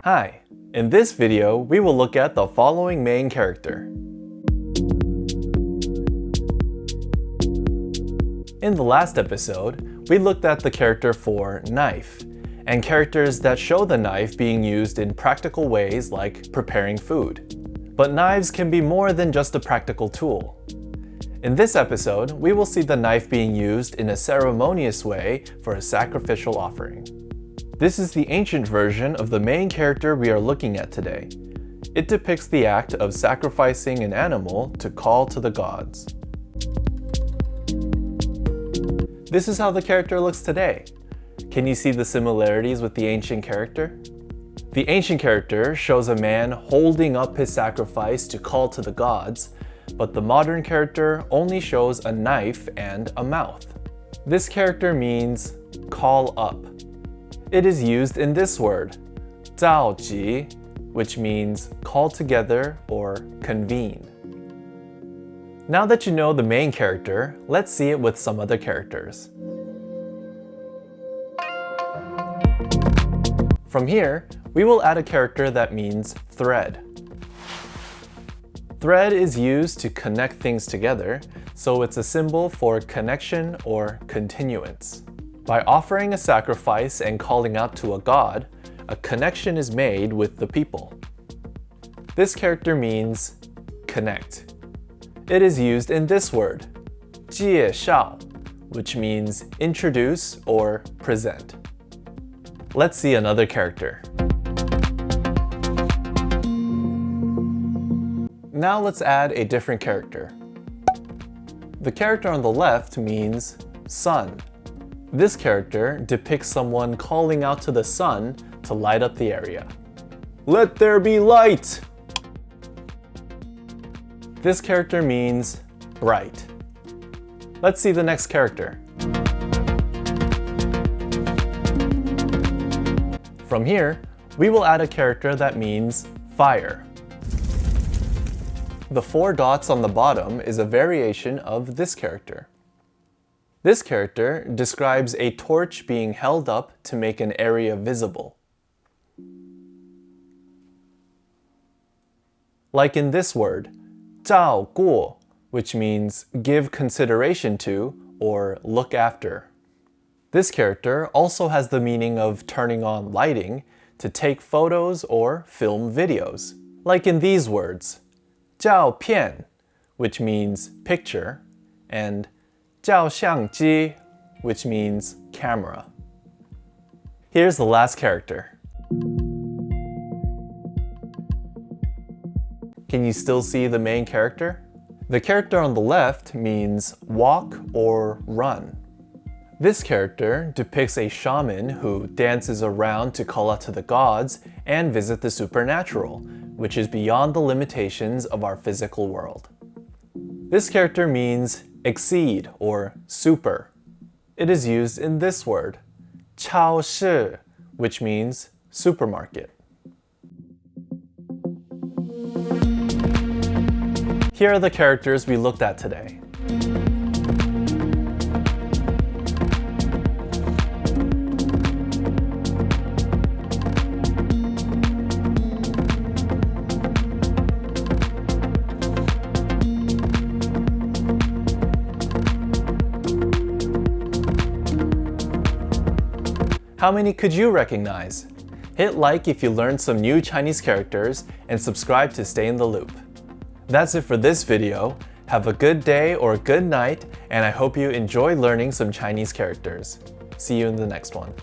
Hi, in this video we will look at the following main character. In the last episode, we looked at the character for knife, and characters that show the knife being used in practical ways like preparing food. But knives can be more than just a practical tool. In this episode, we will see the knife being used in a ceremonious way for a sacrificial offering. This is the ancient version of the main character we are looking at today. It depicts the act of sacrificing an animal to call to the gods. This is how the character looks today. Can you see the similarities with the ancient character? The ancient character shows a man holding up his sacrifice to call to the gods, but the modern character only shows a knife and a mouth. This character means call up. It is used in this word, zhāo, which means call together or convene. Now that you know the main character, let's see it with some other characters. From here, we will add a character that means thread. Thread is used to connect things together, so it's a symbol for connection or continuance. By offering a sacrifice and calling out to a god, a connection is made with the people. This character means connect. It is used in this word, zhāo, which means introduce or present. Let's see another character. Now let's add a different character. The character on the left means sun. This character depicts someone calling out to the sun to light up the area. Let there be light! This character means bright. Let's see the next character. From here, we will add a character that means fire. The 4 dots on the bottom is a variation of this character. This character describes a torch being held up to make an area visible. Like in this word, 照顾, which means give consideration to or look after. This character also has the meaning of turning on lighting to take photos or film videos. Like in these words, 照片, which means picture, and 照相机, which means camera. Here's the last character. Can you still see the main character? The character on the left means walk or run. This character depicts a shaman who dances around to call out to the gods and visit the supernatural, which is beyond the limitations of our physical world. This character means exceed or super. It is used in this word, 超市, which means supermarket. Here are the characters we looked at today. How many could you recognize? Hit like if you learned some new Chinese characters and subscribe to stay in the loop. That's it for this video. Have a good day or a good night, and I hope you enjoy learning some Chinese characters. See you in the next one.